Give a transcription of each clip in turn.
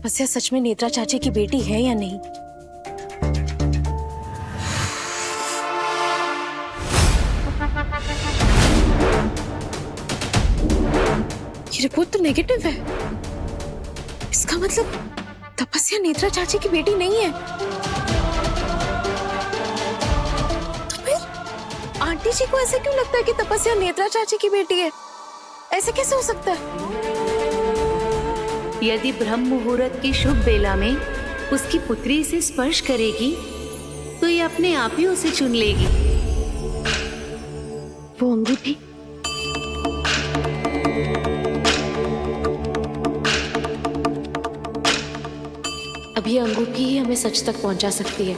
तपस्या सच में नेत्रा चाची की बेटी है या नहीं? ये रिपोर्ट तो नेगेटिव है। इसका मतलब तपस्या नेत्रा चाची की बेटी नहीं है। तो फिर आंटी जी को ऐसे क्यों लगता है कि तपस्या नेत्रा चाची की बेटी है? ऐसे कैसे हो सकता है? यदि ब्रह्म मुहूर्त की शुभ बेला में उसकी पुत्री से स्पर्श करेगी तो ये अपने आप ही उसे चुन लेगी। वो अंगूठी अभी अंगूठी ही हमें सच तक पहुंचा सकती है।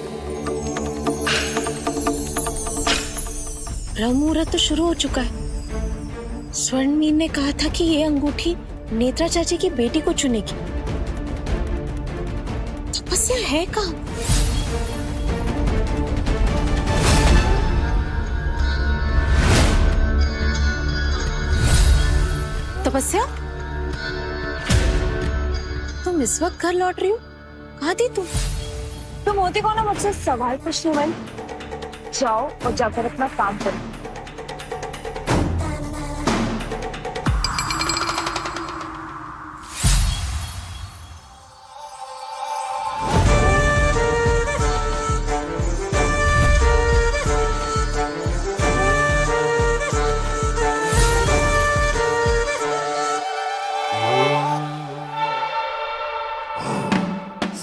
ब्रह्म मुहूर्त तो शुरू हो चुका है। स्वर्ण मीन ने कहा था कि ये अंगूठी नेत्रा चाची की बेटी को चुनेगी। तपस्या है कहाँ? तपस्या, तुम इस वक्त घर लौट रही हो? कहाँ थी तुम होती कौन है मुझसे सवाल पूछने वाली? जाओ और जाकर अपना काम करो।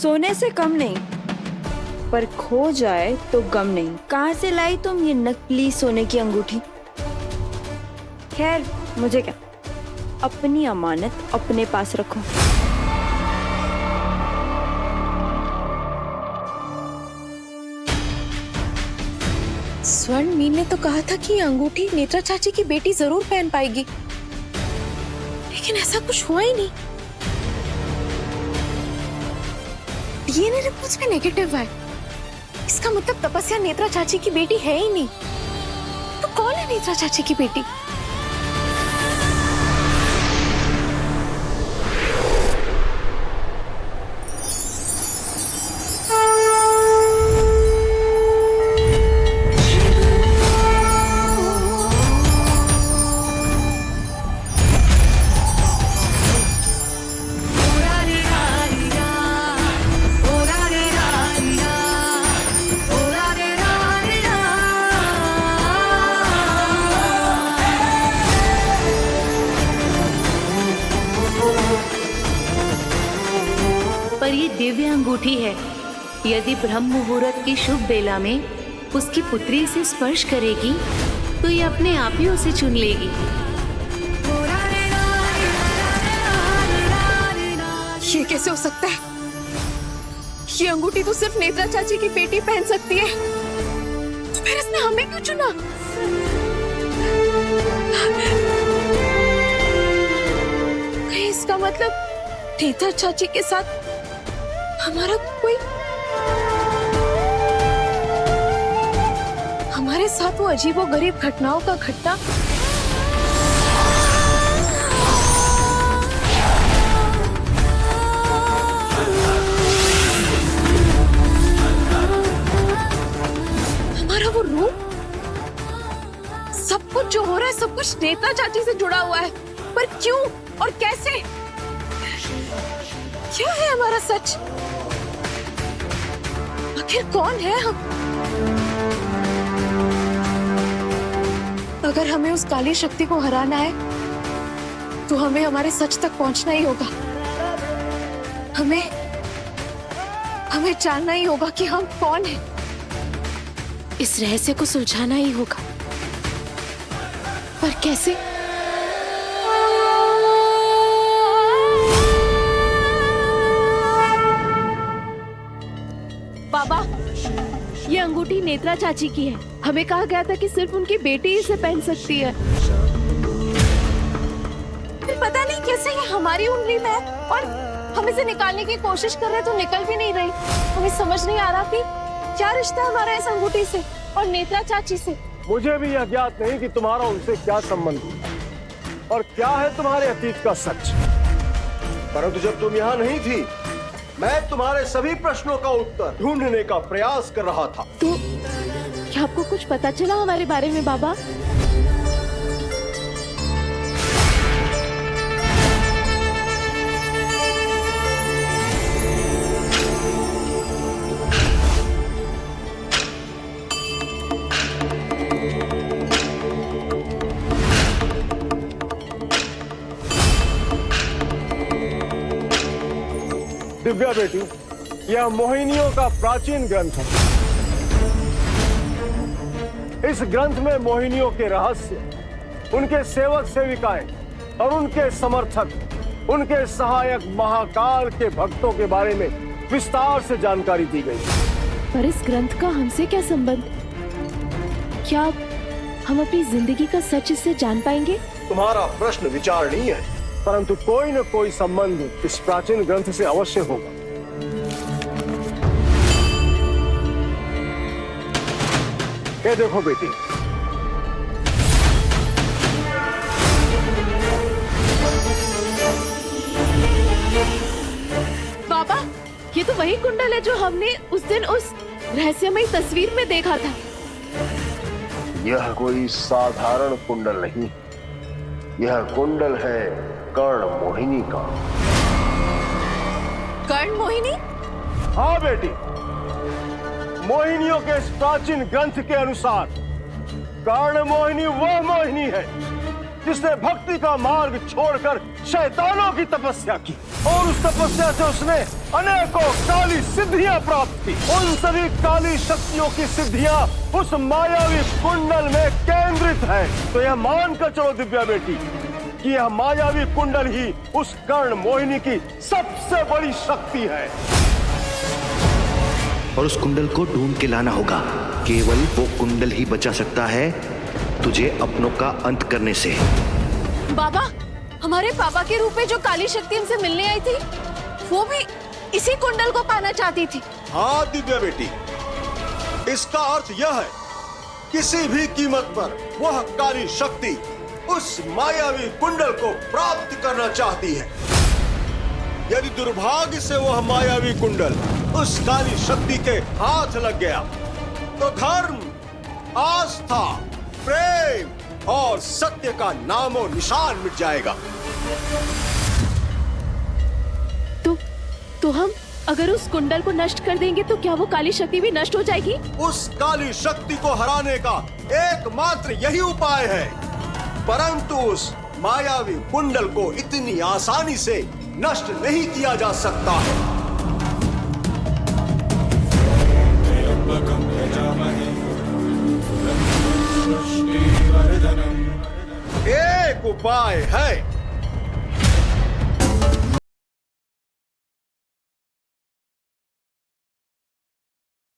सोने से कम नहीं, पर खो जाए तो गम नहीं। कहाँ से लाई तुम ये नकली सोने की अंगूठी? खैर मुझे क्या, अपनी अमानत अपने पास रखो। स्वर्ण मीन ने तो कहा था कि ये अंगूठी नेत्रा चाची की बेटी जरूर पहन पाएगी, लेकिन ऐसा कुछ हुआ ही नहीं। डीएनए रिपोर्ट्स में नेगेटिव है। इसका मतलब तपस्या नेत्रा चाची की बेटी है ही नहीं। तो कौन है नेत्रा चाची की बेटी? पर ये दिव्य अंगूठी है। यदि ब्रह्म मुहूर्त की शुभ बेला में उसकी पुत्री से स्पर्श करेगी तो ये अपने आप ही उसे चुन लेगी। ये कैसे हो सकता है? ये अंगूठी तो सिर्फ नेत्रा चाची की बेटी पहन सकती है। तो फिर इसने हमें क्यों चुना? कहीं इसका मतलब नेत्रा चाची के साथ हमारा कोई, हमारे साथ वो अजीबोगरीब घटनाओं का घटना हमारा वो रूप, सब कुछ जो हो रहा है सब कुछ नेत्रा चाची से जुड़ा हुआ है। पर क्यों और कैसे? क्या है हमारा सच? आखिर कौन है हम? अगर हमें उस काली शक्ति को हराना है तो हमें हमारे सच तक पहुंचना ही होगा। हमें जानना ही होगा कि हम कौन हैं। इस रहस्य को सुलझाना ही होगा। पर कैसे? बाबा, ये अंगूठी नेत्रा चाची की है। हमें कहा गया था कि सिर्फ उनकी बेटी इसे पहन सकती है। फिर पता नहीं कैसे ये हमारी उंगली में है और हम इसे निकालने की कोशिश कर रहे तो निकल भी नहीं रही। हमें समझ नहीं आ रहा कि क्या रिश्ता हमारा इस अंगूठी से और नेत्रा चाची से। मुझे भी यह ज्ञात नहीं कि तुम्हारा उनसे क्या संबंध और क्या है तुम्हारे अतीत का सच। परंतु जब तुम यहाँ नहीं थी मैं तुम्हारे सभी प्रश्नों का उत्तर ढूंढने का प्रयास कर रहा था। तो क्या आपको कुछ पता चला हमारे बारे में बाबा? दिव्या बेटी, यह मोहिनियों का प्राचीन ग्रंथ है। इस ग्रंथ में मोहिनियों के रहस्य, उनके सेवक सेविकाएं और उनके समर्थक, उनके सहायक महाकाल के भक्तों के बारे में विस्तार से जानकारी दी गई। पर इस ग्रंथ का हमसे क्या संबंध? क्या हम अपनी जिंदगी का सच इससे जान पाएंगे? तुम्हारा प्रश्न विचारणीय है, परंतु कोई न कोई संबंध इस प्राचीन ग्रंथ से अवश्य होगा। ये देखो बेटी, बाबा, ये तो वही कुंडल है जो हमने उस दिन उस रहस्यमयी तस्वीर में देखा था। यह कोई साधारण कुंडल नहीं, यह कुंडल है कर्ण मोहिनी का। कर्ण मोहिनी? हाँ बेटी, मोहिनियों के इस प्राचीन ग्रंथ के अनुसार कर्ण मोहिनी वह मोहिनी है जिसने भक्ति का मार्ग छोड़कर शैतानों की तपस्या की और उस तपस्या से उसने अनेकों काली सिद्धियां प्राप्त की। उन सभी काली शक्तियों की सिद्धियां उस मायावी कुंडल में केंद्रित है। तो यह मानकर चलो दिव्या बेटी कि यह मायावी कुंडल ही उस कर्ण मोहिनी की सबसे बड़ी शक्ति है। और उस कुंडल को ढूंढ के लाना होगा। केवल वो कुंडल ही बचा सकता है तुझे अपनों का अंत करने से। बाबा, हमारे पापा के रूप में जो काली शक्ति हमसे मिलने आई थी, वो भी इसी कुंडल को पाना चाहती थी। हाँ दिव्या बेटी, इसका अर्थ यह है किसी भी कीमत पर वह काली शक्ति उस मायावी कुंडल को प्राप्त करना चाहती है। यदि दुर्भाग्य से वह मायावी कुंडल उस काली शक्ति के हाथ लग गया तो धर्म, आस्था, प्रेम और सत्य का नामो निशान मिट जाएगा। तो हम अगर उस कुंडल को नष्ट कर देंगे तो क्या वो काली शक्ति भी नष्ट हो जाएगी? उस काली शक्ति को हराने का एकमात्र यही उपाय है, परंतु उस मायावी कुंडल को इतनी आसानी से नष्ट नहीं किया जा सकता है। एक उपाय है,